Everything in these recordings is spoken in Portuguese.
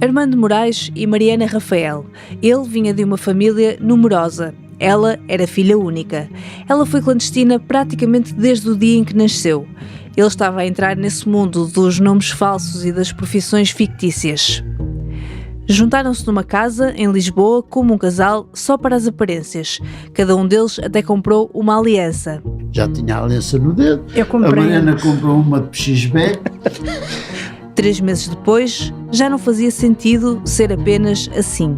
Armando Moraes e Mariana Rafael. Ele vinha de uma família numerosa. Ela era filha única. Ela foi clandestina praticamente desde o dia em que nasceu. Ele estava a entrar nesse mundo dos nomes falsos e das profissões fictícias. Juntaram-se numa casa, em Lisboa, como um casal, só para as aparências. Cada um deles até comprou uma aliança. Já tinha a aliança no dedo. Eu comprei. A Mariana comprou uma de PXB. 3 meses depois, já não fazia sentido ser apenas assim.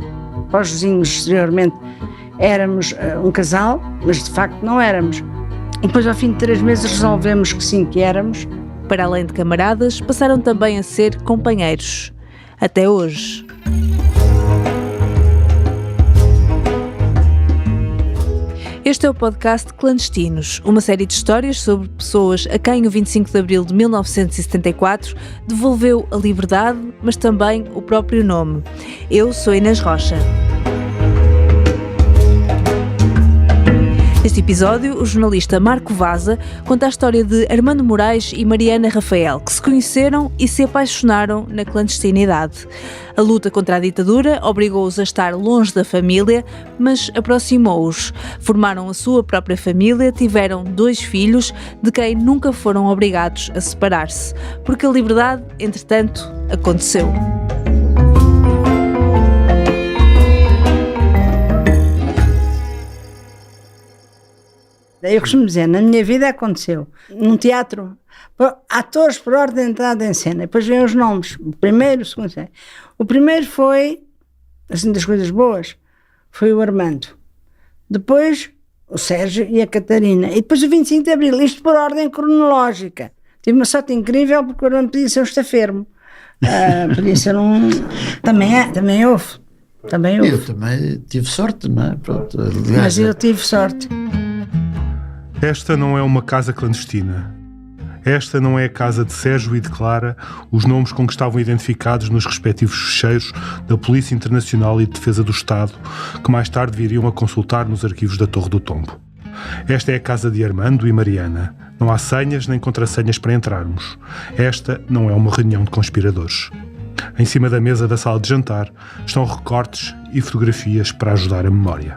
Para os vizinhos, exteriormente, éramos um casal, mas de facto não éramos. E depois, ao fim de 3 meses, resolvemos que sim, que éramos. Para além de camaradas, passaram também a ser companheiros. Até hoje. Este é o podcast Clandestinos, uma série de histórias sobre pessoas a quem o 25 de Abril de 1974 devolveu a liberdade, mas também o próprio nome. Eu sou Inês Rocha. Neste episódio, o jornalista Marco Vaza conta a história de Armando Moraes e Mariana Rafael, que se conheceram e se apaixonaram na clandestinidade. A luta contra a ditadura obrigou-os a estar longe da família, mas aproximou-os. Formaram a sua própria família, tiveram 2 filhos, de quem nunca foram obrigados a separar-se, porque a liberdade, entretanto, aconteceu. Eu costumo dizer, na minha vida aconteceu. Num teatro, atores por ordem de entrada em cena, depois vêm os nomes, o primeiro, o segundo. O primeiro foi, assim, das coisas boas, foi o Armando. Depois o Sérgio e a Catarina. E depois o 25 de Abril, isto por ordem cronológica. Tive uma sorte incrível porque o Armando podia ser um estafermo. Podia ser um... Também houve. Eu também tive sorte, não é? Pronto, mas eu tive sorte. Esta não é uma casa clandestina. Esta não é a casa de Sérgio e de Clara, os nomes com que estavam identificados nos respectivos ficheiros da Polícia Internacional e de Defesa do Estado, que mais tarde viriam a consultar nos arquivos da Torre do Tombo. Esta é a casa de Armando e Mariana. Não há senhas nem contrassenhas para entrarmos. Esta não é uma reunião de conspiradores. Em cima da mesa da sala de jantar estão recortes e fotografias para ajudar a memória.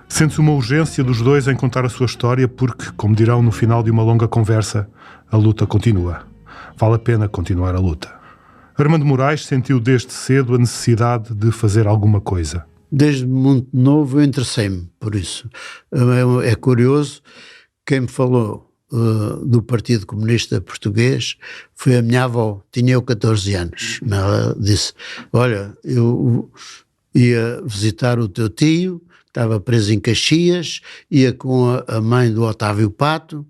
Sente-se uma urgência dos dois em contar a sua história porque, como dirão no final de uma longa conversa, a luta continua. Vale a pena continuar a luta. Armando Moraes sentiu desde cedo a necessidade de fazer alguma coisa. Desde muito novo eu interessei-me por isso. É curioso, quem me falou do Partido Comunista Português foi a minha avó, tinha eu 14 anos. Ela disse, olha, eu ia visitar o teu tio, estava preso em Caxias, ia com a mãe do Otávio Pato,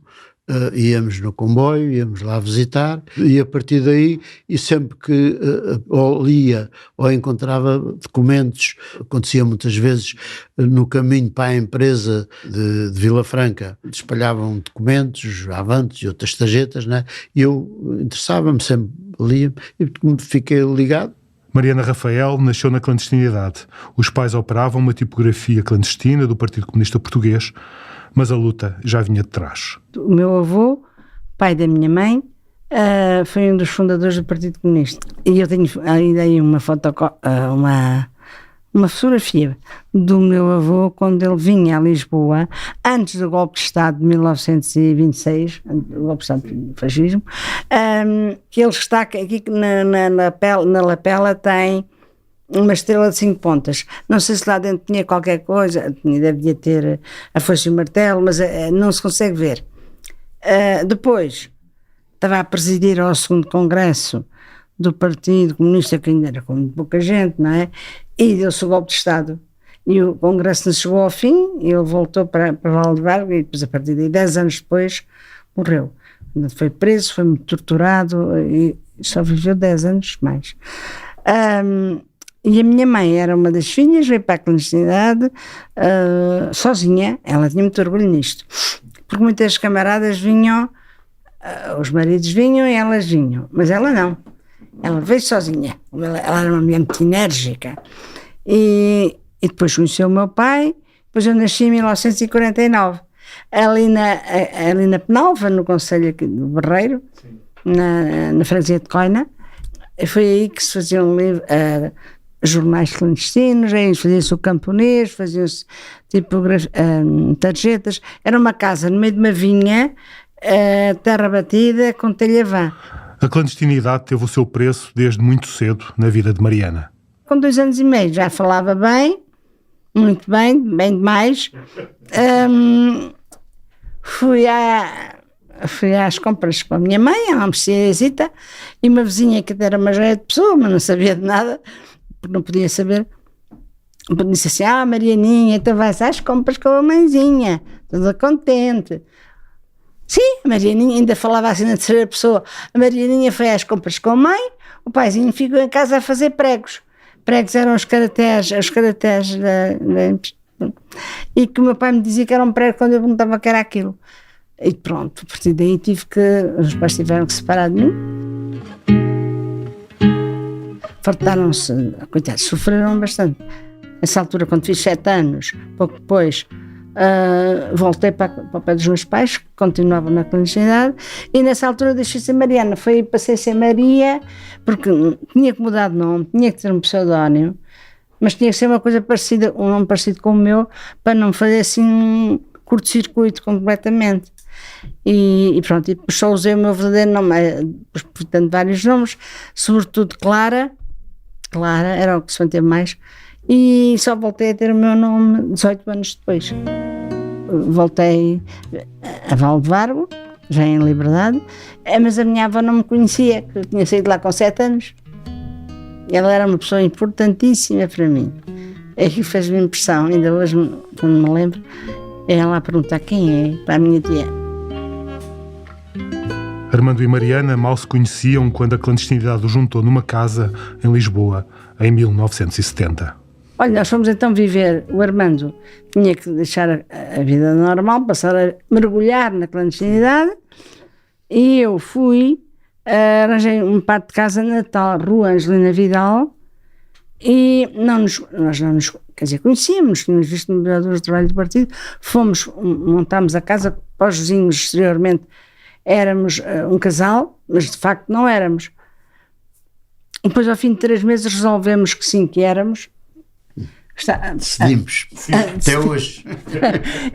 íamos no comboio, íamos lá visitar, e a partir daí, e sempre que ou lia ou encontrava documentos, acontecia muitas vezes no caminho para a empresa de Vila Franca, espalhavam documentos, avantes e outras tarjetas, né? E eu interessava-me, sempre lia, e fiquei ligado. Mariana Rafael nasceu na clandestinidade. Os pais operavam uma tipografia clandestina do Partido Comunista Português, mas a luta já vinha de trás. O meu avô, pai da minha mãe, foi um dos fundadores do Partido Comunista. E eu tenho ainda aí uma fotografia do meu avô quando ele vinha a Lisboa, antes do golpe de Estado de 1926, o golpe de Estado do fascismo, que ele está aqui na lapela tem uma estrela de 5 pontas. Não sei se lá dentro tinha qualquer coisa, devia ter a foice e o martelo, mas não se consegue ver. Depois, estava a presidir ao 2º Congresso do Partido Comunista, que ainda era com muito pouca gente, não é? E deu-se o golpe de Estado. E o Congresso não chegou ao fim, e ele voltou para Valdevargo, e depois, a partir de 10 anos depois, morreu. Foi preso, foi muito torturado, e só viveu 10 anos mais. E a minha mãe era uma das filhas, veio para a clandestinidade, sozinha, ela tinha muito orgulho nisto, porque muitas camaradas vinham, os maridos vinham e elas vinham, mas ela não. Ela veio sozinha, ela era uma mulher muito enérgica, e depois conheceu o meu pai. Depois eu nasci em 1949, ali na Penalva, no concelho aqui do Barreiro, na freguesia de Coina, Foi aí que se faziam jornais clandestinos, aí fazia-se o camponês, faziam-se tarjetas. Era uma casa no meio de uma vinha, terra batida, com telha vã. A clandestinidade teve o seu preço desde muito cedo na vida de Mariana. Com 2 anos e meio já falava bem, muito bem, bem demais. Fui às compras com a minha mãe, a uma mercearisita, e uma vizinha que era uma joia de pessoa, mas não sabia de nada, porque não podia saber. Disse assim: Marianinha, então vais às compras com a mãezinha, toda contente. Sim, a Marianinha ainda falava assim na terceira pessoa. A Marianinha foi às compras com a mãe, o paizinho ficou em casa a fazer pregos. Pregos eram os caracteres e que o meu pai me dizia que era um prego quando eu perguntava o que era aquilo. E pronto, a partir daí os pais tiveram que se separar de mim. Fartaram-se, coitados, sofreram bastante. Nessa altura, quando fiz 7 anos, pouco depois, voltei para o pé dos meus pais, que continuavam na clandestinidade, e nessa altura deixei de ser Mariana, passei a ser Maria, porque tinha que mudar de nome, tinha que ter um pseudónimo, mas tinha que ser uma coisa parecida, um nome parecido com o meu, para não fazer assim um curto-circuito completamente. E pronto, e depois só usei o meu verdadeiro nome, portanto vários nomes, sobretudo Clara era o que se manteve mais, e só voltei a ter o meu nome 18 anos depois. Voltei a Valdevargo, já em liberdade, mas a minha avó não me conhecia, que eu tinha saído lá com 7 anos. Ela era uma pessoa importantíssima para mim. É que fez-me impressão, ainda hoje, quando me lembro, é ela a perguntar quem é, para a minha tia. Armando e Mariana mal se conheciam quando a clandestinidade os juntou numa casa em Lisboa, em 1970. Olha, nós fomos então viver, o Armando tinha que deixar a vida normal, passar a mergulhar na clandestinidade, e eu fui, arranjei um parte de casa na tal Rua Angelina Vidal, e nós não nos, quer dizer, conhecíamos, tínhamos visto no Vereador do Trabalho do Partido, montámos a casa para os vizinhos exteriormente, éramos um casal, mas de facto não éramos. Depois, ao fim de 3 meses, resolvemos que sim, que éramos. Decidimos, até hoje.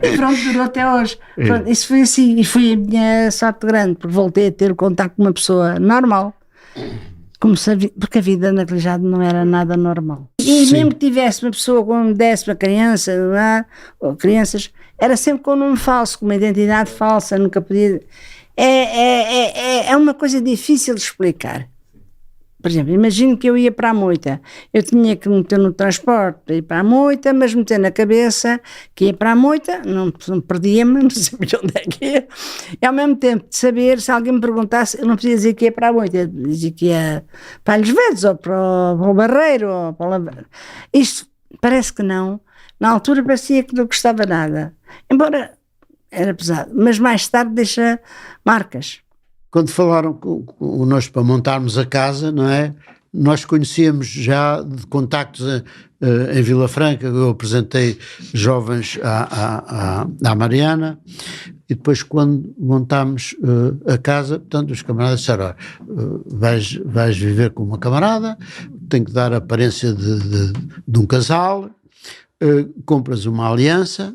E pronto, durou até hoje. Pronto, isso foi assim, e foi a minha sorte grande, porque voltei a ter o contacto com uma pessoa normal, porque a vida na colegiada não era nada normal. E sim, mesmo que tivesse uma pessoa como desse uma criança, ou crianças, era sempre com um nome falso, com uma identidade falsa, nunca podia. É uma coisa difícil de explicar. Por exemplo, imagino que eu ia para a moita, eu tinha que meter no transporte para ir para a moita, mas meter na cabeça que ia para a moita, não perdia-me, não sabia onde é que ia, e ao mesmo tempo de saber, se alguém me perguntasse, eu não podia dizer que ia para a moita, eu dizia que ia para Alhos Verdes, ou para o Barreiro, ou para o... Isto parece que não, na altura parecia que não gostava nada, embora era pesado, mas mais tarde deixa marcas. Quando falaram connosco para montarmos a casa, não é? Nós conhecíamos já de contactos em Vila Franca, eu apresentei jovens à Mariana, e depois quando montámos a casa, portanto os camaradas disseram: vais viver com uma camarada, tem que dar a aparência de um casal, compras uma aliança,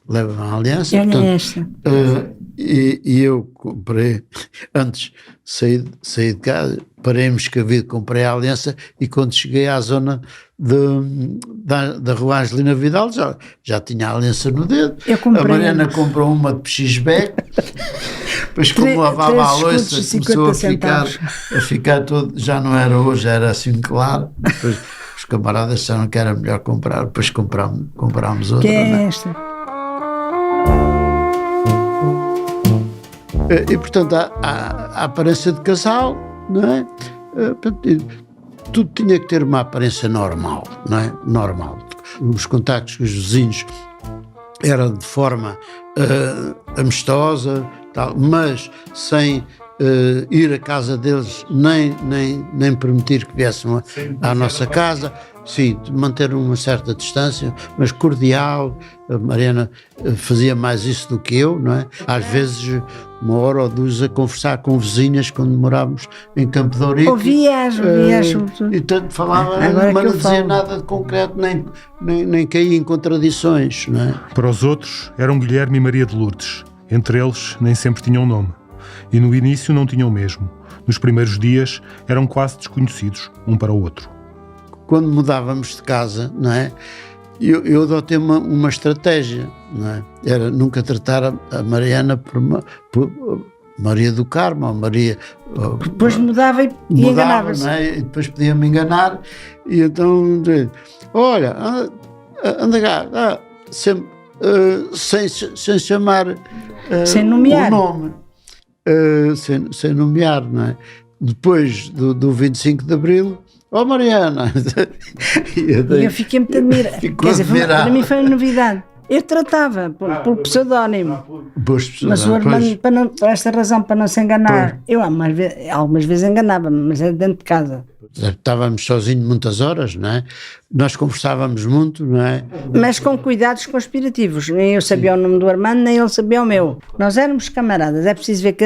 leva uma aliança, portanto, e eu comprei, antes saí de casa, parei em Moscavide, comprei a aliança, e quando cheguei à zona da Rua Angelina Vidal já tinha a aliança no dedo. A Mariana comprou uma de PXB, depois como lavava a louça começou a ficar todo, já não era hoje, era assim claro, depois os camaradas disseram que era melhor comprar, depois comprámos outra. Que é esta? E portanto a aparência de casal, não é? Tudo tinha que ter uma aparência normal, não é? Normal. Os contactos com os vizinhos eram de forma amistosa, tal, mas sem ir à casa deles, nem permitir que viessem à nossa casa. Sim, manter uma certa distância, mas cordial. A Mariana fazia mais isso do que eu, não é? Às vezes, 1 hora ou 2 a conversar com vizinhas quando morávamos em Campo de Ourique. Ouvias. E tanto falava, mas não dizia nada de concreto, nem caía em contradições, não é? Para os outros, eram Guilherme e Maria de Lourdes. Entre eles, nem sempre tinham nome. E no início não tinham mesmo. Nos primeiros dias, eram quase desconhecidos um para o outro. Quando mudávamos de casa, não é? Eu adotei uma estratégia, não é? Era nunca tratar a Mariana por Maria do Carmo ou Maria... Depois mudava e enganava-se. Não é? E depois podia-me enganar e então... Olha, anda cá, sem chamar sem nomear. O nome. Sem nomear, não é? Depois do 25 de Abril... Mariana! E eu fiquei muito admirada. Quer dizer, para mim foi uma novidade. Eu tratava por pseudónimo. Mas o Armando, por esta razão, para não se enganar, eu algumas vezes enganava-me, mas era dentro de casa. Estávamos sozinhos muitas horas, não é? Nós conversávamos muito, não é? Mas com cuidados conspirativos. Nem eu sabia o nome do Armando, nem ele sabia o meu. Nós éramos camaradas. É preciso ver que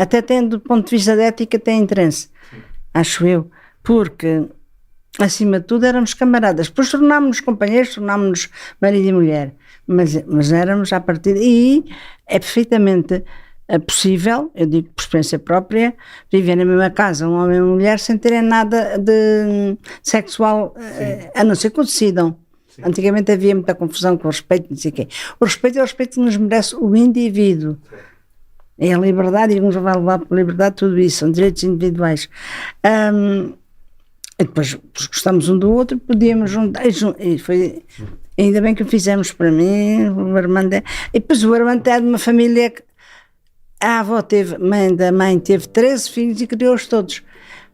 até tendo do ponto de vista da ética tem interesse, acho eu, porque acima de tudo éramos camaradas, depois tornámos-nos companheiros, tornámos-nos marido e mulher, mas éramos à partida, e é perfeitamente possível, eu digo por experiência própria, viver na mesma casa um homem e uma mulher sem terem nada de sexual, a não ser que o decidam. Antigamente havia muita confusão com o respeito, não sei o quê. O respeito é o respeito que nos merece o indivíduo. É a liberdade, e uns vão levar por liberdade tudo isso, são direitos individuais. E depois gostamos um do outro, podíamos juntar, e foi, ainda bem que o fizemos para mim, o Armando. E depois o Armando é de uma família que a avó da mãe teve 13 filhos e criou-os todos.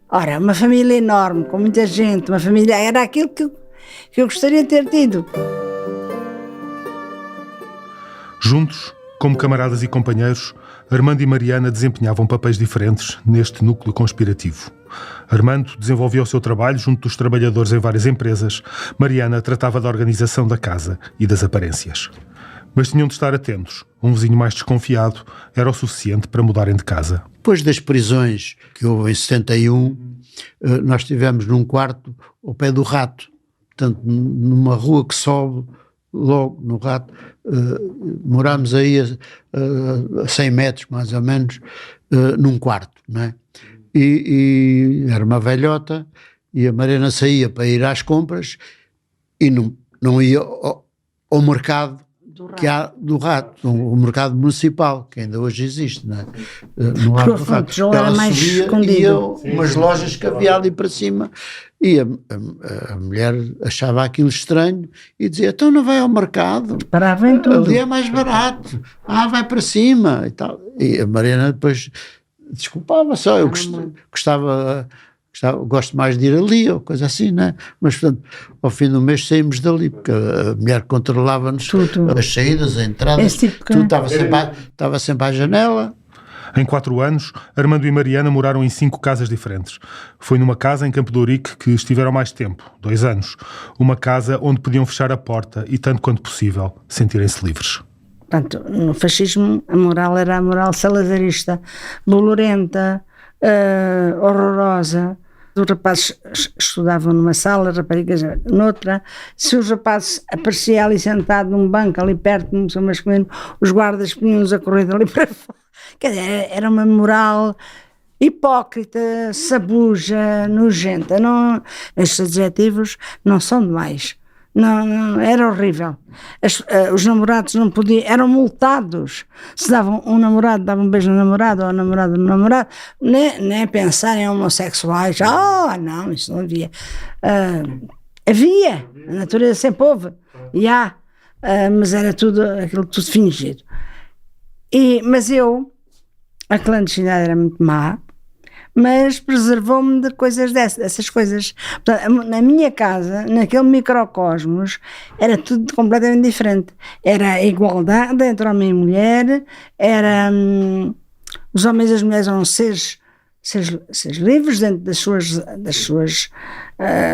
Ora, uma família enorme, com muita gente, uma família, era aquilo que eu gostaria de ter tido. Juntos, como camaradas e companheiros, Armando e Mariana desempenhavam papéis diferentes neste núcleo conspirativo. Armando desenvolvia o seu trabalho junto dos trabalhadores em várias empresas. Mariana tratava da organização da casa e das aparências. Mas tinham de estar atentos. Um vizinho mais desconfiado era o suficiente para mudarem de casa. Depois das prisões que houve em 71, nós estivemos num quarto ao pé do Rato, portanto, numa rua que sobe logo no Rato. Morámos aí a 100 metros, mais ou menos, num quarto, não é? E era uma velhota, e a Mariana saía para ir às compras e não ia ao mercado que há do Rato, o mercado municipal, que ainda hoje existe, não é? No Largo do Rato. Ela subia e ia umas lojas que havia ali para cima, e a mulher achava aquilo estranho e dizia, então não vai ao mercado? Parava em tudo. Ali é mais barato. Vai para cima e tal. E a Mariana depois desculpava só, eu gosto mais de ir ali, ou coisa assim, né? Mas, portanto, ao fim do mês saímos dali, porque a mulher controlava-nos as saídas, a entrada, tudo estava sempre à janela. Em 4 anos, Armando e Mariana moraram em 5 casas diferentes. Foi numa casa em Campo de Ourique que estiveram mais tempo, 2 anos. Uma casa onde podiam fechar a porta e, tanto quanto possível, sentirem-se livres. Portanto, no fascismo, a moral era a moral salazarista, bolorenta, horrorosa. Os rapazes estudavam numa sala, as raparigas noutra. Se os rapazes apareciam ali sentado num banco ali perto, no seu masculino, os guardas punham-nos a correr dali para fora. Quer dizer, era uma moral hipócrita, sabuja, nojenta. Não, estes adjetivos não são demais. Não, era horrível. Os namorados não podiam, eram multados. Se davam um namorado, davam um beijo no namorado, ou a namorada no namorado, nem pensar em homossexuais. Não, isso não havia. Havia, a natureza sempre houve, mas era aquilo tudo fingido. Mas a clandestinidade era muito má, mas preservou-me de coisas dessas coisas. Portanto, na minha casa, naquele microcosmos, era tudo completamente diferente. Era a igualdade entre homem e mulher, era os homens e as mulheres eram seres livres dentro das suas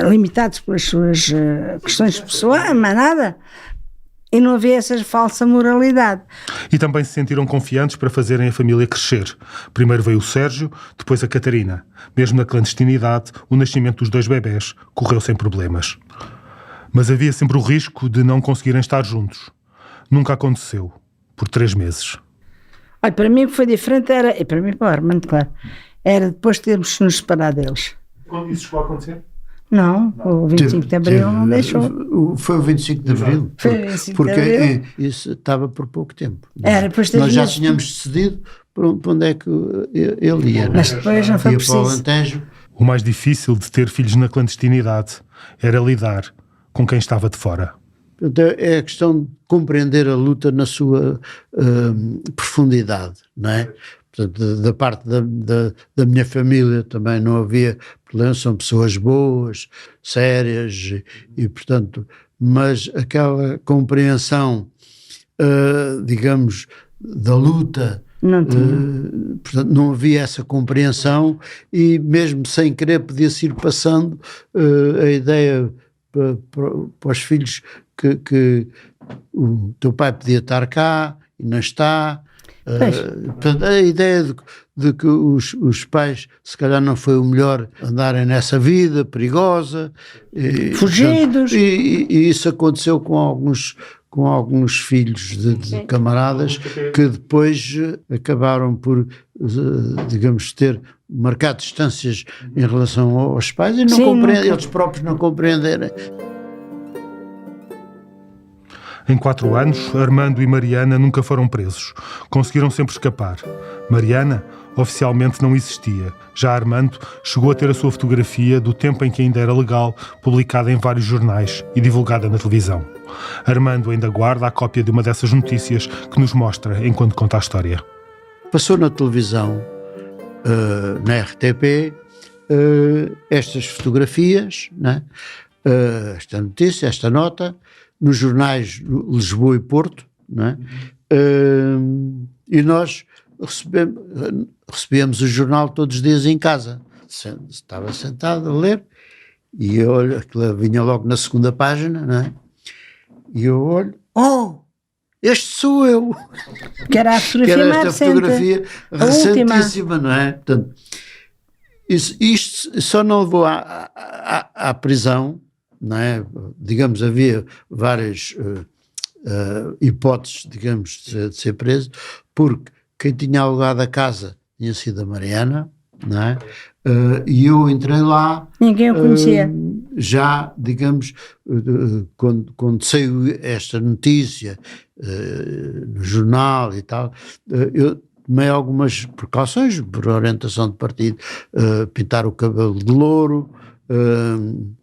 limitados pelas suas questões pessoais, mais nada. E não havia essa falsa moralidade. E também se sentiram confiantes para fazerem a família crescer. Primeiro veio o Sérgio, depois a Catarina. Mesmo na clandestinidade, o nascimento dos 2 bebés correu sem problemas. Mas havia sempre o risco de não conseguirem estar juntos. Nunca aconteceu, por 3 meses. Olha, para mim o que foi diferente era, e para mim, para o Armando, claro, era depois termos nos separado deles. Quando isso chegou a acontecer? Não, o 25 de Abril não deixou. Foi o 25 de Abril. Foi o 25 porque de Abril. Isso estava por pouco tempo. Era, depois nós já tínhamos decidido para onde é que ele ia. Mas depois não foi ia preciso. Para o Alentejo. O mais difícil de ter filhos na clandestinidade era lidar com quem estava de fora. É a questão de compreender a luta na sua profundidade, não é? Portanto, da parte da minha família também não havia problema, são pessoas boas, sérias e portanto, mas aquela compreensão, digamos, da luta, portanto, não havia essa compreensão e mesmo sem querer podia-se ir passando a ideia para os filhos que o teu pai podia estar cá e não está. Portanto, a ideia de que os pais se calhar não foi o melhor andarem nessa vida perigosa fugidos, e isso aconteceu com alguns filhos de camaradas que depois acabaram por, digamos, ter marcado distâncias em relação aos pais e não compreendem, eles próprios não compreenderem. Em 4 anos, Armando e Mariana nunca foram presos. Conseguiram sempre escapar. Mariana, oficialmente, não existia. Já Armando chegou a ter a sua fotografia do tempo em que ainda era legal, publicada em vários jornais e divulgada na televisão. Armando ainda guarda a cópia de uma dessas notícias que nos mostra enquanto conta a história. Passou na televisão, na RTP, estas fotografias, né? Esta notícia, esta nota, nos jornais Lisboa e Porto, não é? E nós recebíamos o jornal todos os dias em casa. Estava sentado a ler e eu olho, aquilo vinha logo na segunda página, não é? E eu olho, este sou eu! Que era a fotografia que era mais esta recente, fotografia recentíssima, não é? Portanto, isto só não levou à prisão, não é? Digamos, havia várias hipóteses, digamos, de ser preso, porque quem tinha alugado a casa tinha sido a Mariana, não é? E eu entrei lá. Ninguém o conhecia. Já, digamos, quando saiu esta notícia no jornal e tal, eu tomei algumas precauções por orientação de partido, pintar o cabelo de louro,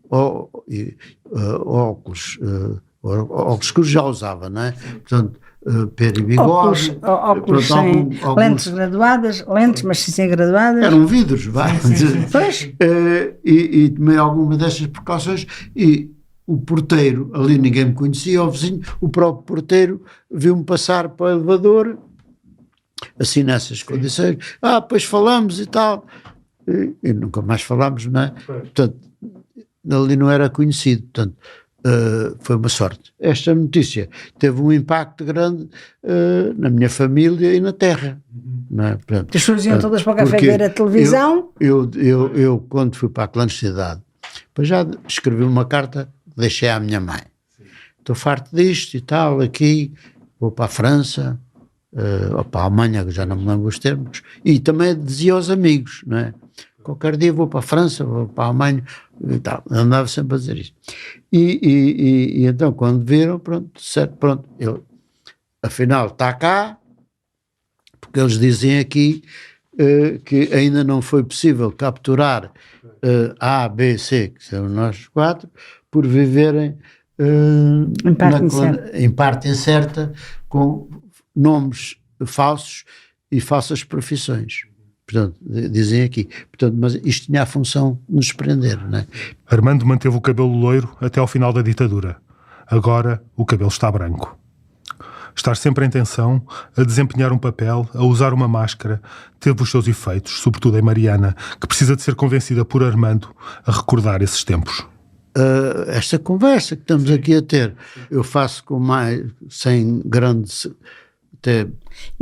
óculos que eu já usava, não é? Portanto, pera e bigode. Óculos sem lentes graduadas, mas sem graduadas. Eram vidros, vai. Pois. E tomei alguma destas precauções e o porteiro, ali ninguém me conhecia, o vizinho, o próprio porteiro viu-me passar para o elevador, assim nessas condições. Depois falamos e tal. E nunca mais falámos, não é? Portanto, ali não era conhecido, portanto, foi uma sorte. Esta notícia teve um impacto grande na minha família e na terra. Não é? Portanto, as pessoas iam todas para o café ver a televisão. Eu, quando fui para a clandestinidade, depois já escrevi uma carta, deixei à minha mãe. Estou farto disto e tal, aqui, vou para a França, ou para a Alemanha, que já não me lembro os termos, e também dizia aos amigos, não é? Qualquer dia vou para a França, vou para a Alemanha e tal. Andava sempre a dizer isto. E então, quando viram, pronto, ele, afinal, está cá, porque eles dizem aqui que ainda não foi possível capturar A, B, C, que são nós 4, por viverem em parte incerta, com nomes falsos e falsas profissões. portanto, dizem aqui. Portanto, mas isto tinha a função de nos prender, não é? Armando manteve o cabelo loiro até ao final da ditadura. Agora o cabelo está branco. Estar sempre em tensão, a desempenhar um papel, a usar uma máscara, teve os seus efeitos, sobretudo em Mariana, que precisa de ser convencida por Armando a recordar esses tempos. Esta conversa que estamos aqui a ter, eu faço com mais, sem grandes... Até,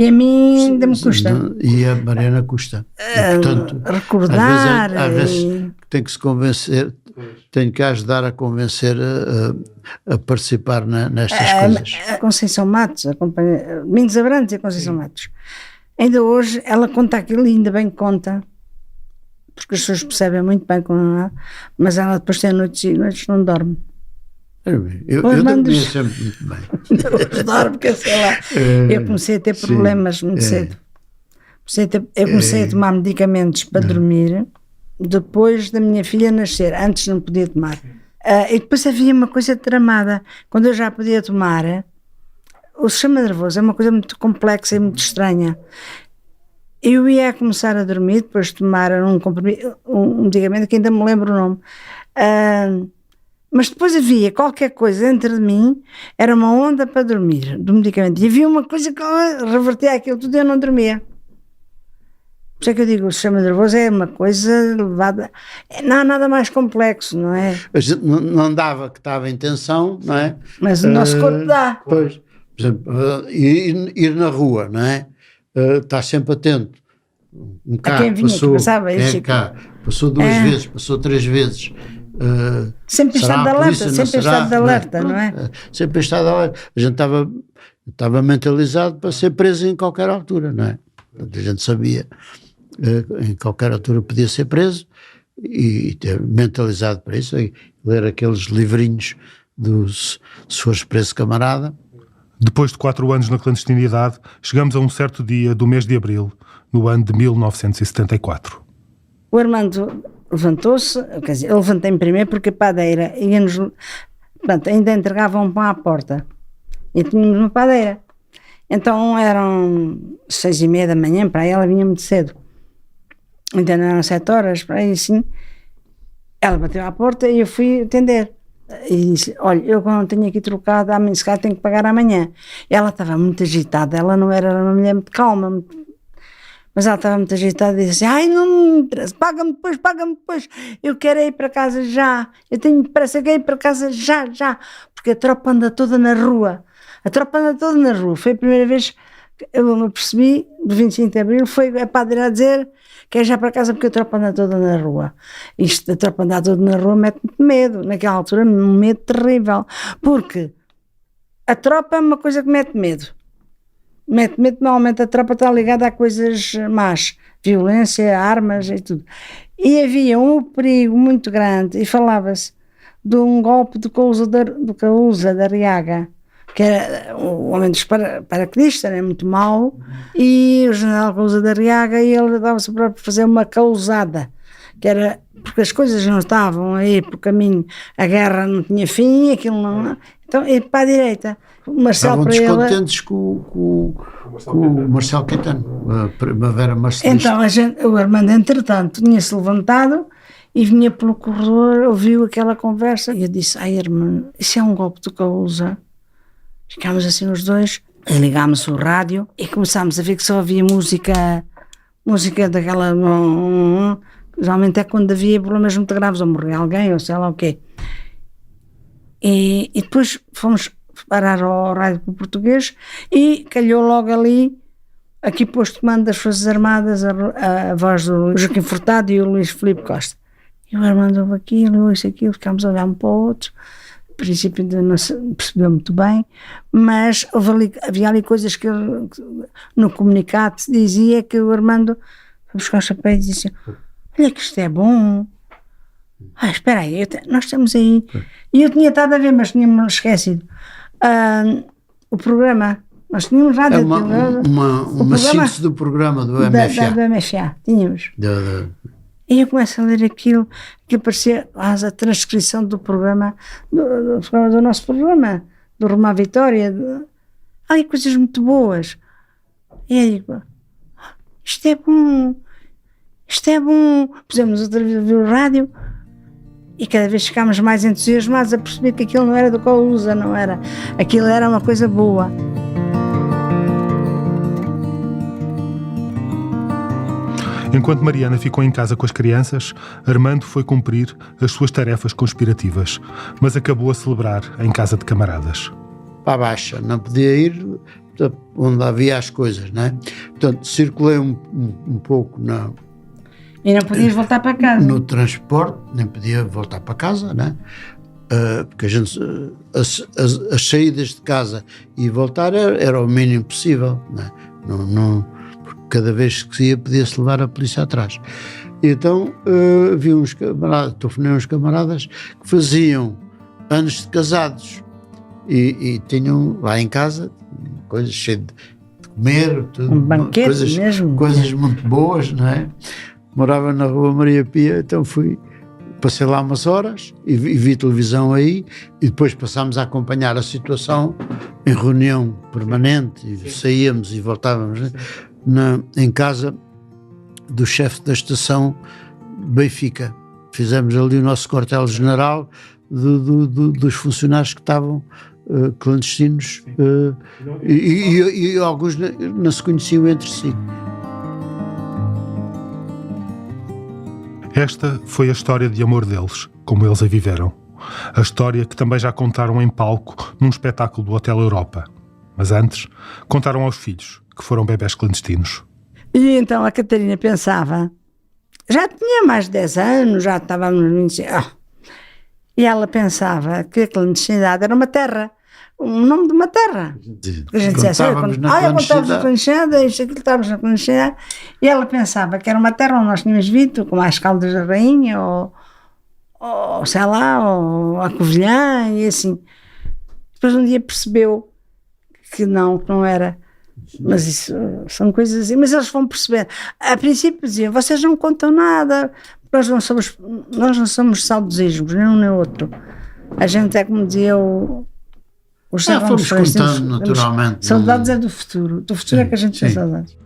e a mim ainda me custa. E a Mariana custa. E, portanto, recordar. Às vezes tem que se convencer, tenho que ajudar a convencer a participar nestas coisas. A Conceição Matos, a companhia, Domingos Abrantes e a Conceição Matos. Ainda hoje ela conta aquilo, e ainda bem que conta, porque as pessoas percebem muito bem como é, mas ela depois tem noites e noites não dorme. Eu dormia sempre muito bem. Dorme, porque sei lá. Eu comecei a ter problemas muito cedo. Eu comecei a tomar medicamentos para dormir depois da minha filha nascer, antes não podia tomar. E depois havia uma coisa tramada. Quando eu já podia tomar, o sistema nervoso é uma coisa muito complexa e muito estranha. Eu ia começar a dormir depois de tomar um medicamento que ainda me lembro o nome. Mas depois havia qualquer coisa dentro de mim, era uma onda para dormir do medicamento, e havia uma coisa que revertia aquilo tudo e eu não dormia. Por isso é que eu digo, o sistema nervoso é uma coisa levada, não há nada mais complexo, não é? A gente não dava que estava em tensão, não é? Mas o nosso corpo dá. Pois, por exemplo, ir na rua, não é? Estar sempre atento. Um carro, quem vinha, passou, que passava, passou 2 vezes, passou 3 vezes. Sempre estado de alerta, sempre estado de alerta, não é? Sempre estado de alerta. A gente estava mentalizado para ser preso em qualquer altura, não é? A gente sabia em qualquer altura podia ser preso e ter mentalizado para isso, e ler aqueles livrinhos dos Se Fores Preso, Camarada. Depois de 4 anos na clandestinidade, chegamos a um certo dia do mês de abril, no ano de 1974. O Armando levantou-se, quer dizer, eu levantei-me primeiro porque a padeira ia-nos, portanto, ainda entregavam pão à porta e tínhamos uma padeira. Então eram 6:30 da manhã, para aí ela vinha muito cedo. Então eram 7 horas, para aí assim. Ela bateu à porta e eu fui atender. E disse, olha, eu não tenho aqui trocado, se calhar tenho que pagar amanhã. Ela estava muito agitada, ela não era uma mulher muito calma, mas ela estava muito agitada e disse assim, ai, não me interessa, paga-me depois, eu quero ir para casa já, eu tenho pressa que ir para casa já, porque a tropa anda toda na rua, foi a primeira vez que eu me percebi, do 25 de Abril, foi a padeira a dizer que é já para casa porque a tropa anda toda na rua. Isto, a tropa andar toda na rua mete-me medo, naquela altura um medo terrível, porque a tropa é uma coisa que mete medo. Normalmente a tropa está ligada a coisas más, violência, armas e tudo. E havia um perigo muito grande, e falava-se de um golpe do Cousa da Arriaga, que era o homem dos paraquedistas, era muito mau, e o general Cousa da Arriaga, e ele dava-se para fazer uma causada, que era porque as coisas não estavam aí por caminho, a guerra não tinha fim, aquilo não... Então, ia para a direita. O Marcelo estavam descontentes com o Marcelo Caetano, a Primavera Marcelista. Então, o Armando, entretanto, tinha-se levantado e vinha pelo corredor, ouviu aquela conversa, e eu disse, ai Armando, isso é um golpe do Cousa. Ficámos assim os dois, ligámos o rádio e começámos a ver que só havia música daquela... Geralmente é quando havia problemas muito graves, ou morria alguém, ou sei lá o quê. E depois fomos parar ao rádio português e calhou logo ali, aqui posto de comando das Forças Armadas, a voz do Joaquim Furtado e o Luís Filipe Costa. E o Armando ouve aquilo, ouve aquilo, ficámos a olhar um para o outro. No princípio não se percebeu muito bem, mas havia ali coisas que no comunicado se dizia que o Armando foi buscar o chapéu e disse, olha que isto é bom. Espera aí, nós estamos aí. E eu tinha estado a ver, mas tínhamos esquecido. O programa, nós tínhamos rádio. Uma síntese do programa do MFA. Do MFA, tínhamos. E eu começo a ler aquilo, que parecia a transcrição do programa, do nosso programa, do Rumo à Vitória. Há coisas muito boas. E eu digo, isto é bom. isto é bom. Pusemos outra vez a ver o rádio e cada vez ficámos mais entusiasmados a perceber que aquilo não era do Colusa, não era. Aquilo era uma coisa boa. Enquanto Mariana ficou em casa com as crianças, Armando foi cumprir as suas tarefas conspirativas, mas acabou a celebrar em casa de camaradas. Para a Baixa, não podia ir onde havia as coisas, não é? Portanto, circulei um pouco E não podias voltar para casa? No transporte, nem podia voltar para casa, não é? Porque a gente, as saídas de casa e voltar era o mínimo possível, não é? Porque cada vez que se ia podia-se levar a polícia atrás. E então vi uns camaradas, telefonei uns camaradas que faziam anos de casados e tinham lá em casa coisas cheias de comer, tudo, banquete coisas muito boas, não é? Morava na Rua Maria Pia, então passei lá umas horas e vi televisão aí e depois passámos a acompanhar a situação em reunião permanente e saíamos e voltávamos, né? Em casa do chefe da estação Benfica. Fizemos ali o nosso quartel-general dos funcionários que estavam clandestinos e alguns não se conheciam entre si. Esta foi a história de amor deles, como eles a viveram. A história que também já contaram em palco num espetáculo do Hotel Europa. Mas antes, contaram aos filhos, que foram bebés clandestinos. E então a Catarina pensava, já tinha mais de 10 anos, já estávamos no 25. E ela pensava que a clandestinidade era uma terra, o nome de uma terra. A gente dizia, eu contávamos na clandestinidade, isto aqui estávamos na clandestinidade. E ela pensava que era uma terra onde nós tínhamos visto, como as Caldas da Rainha, ou sei lá, ou a Covilhã, e assim. Depois um dia percebeu que não era. Mas isso são coisas assim, mas eles vão perceber. A princípio diziam, vocês não contam nada, nós não somos saudosismos, nem um nem outro. A gente é como dizia o fomos contando naturalmente. Saudades é do futuro é que a gente tem saudades.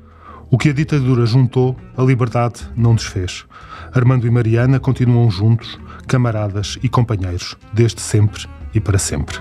O que a ditadura juntou, a liberdade não desfez. Armando e Mariana continuam juntos, camaradas e companheiros, desde sempre e para sempre.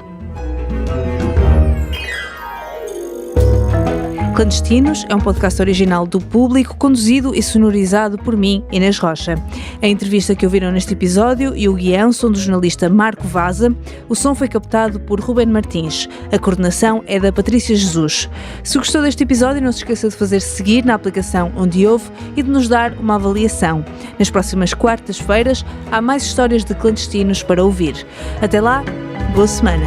Clandestinos é um podcast original do Público, conduzido e sonorizado por mim, Inês Rocha. A entrevista que ouviram neste episódio e o guião são do jornalista Marco Vaza. O som foi captado por Ruben Martins. A coordenação é da Patrícia Jesus. Se gostou deste episódio, não se esqueça de fazer seguir na aplicação onde ouve e de nos dar uma avaliação. Nas próximas quartas-feiras há mais histórias de clandestinos para ouvir. Até lá, boa semana!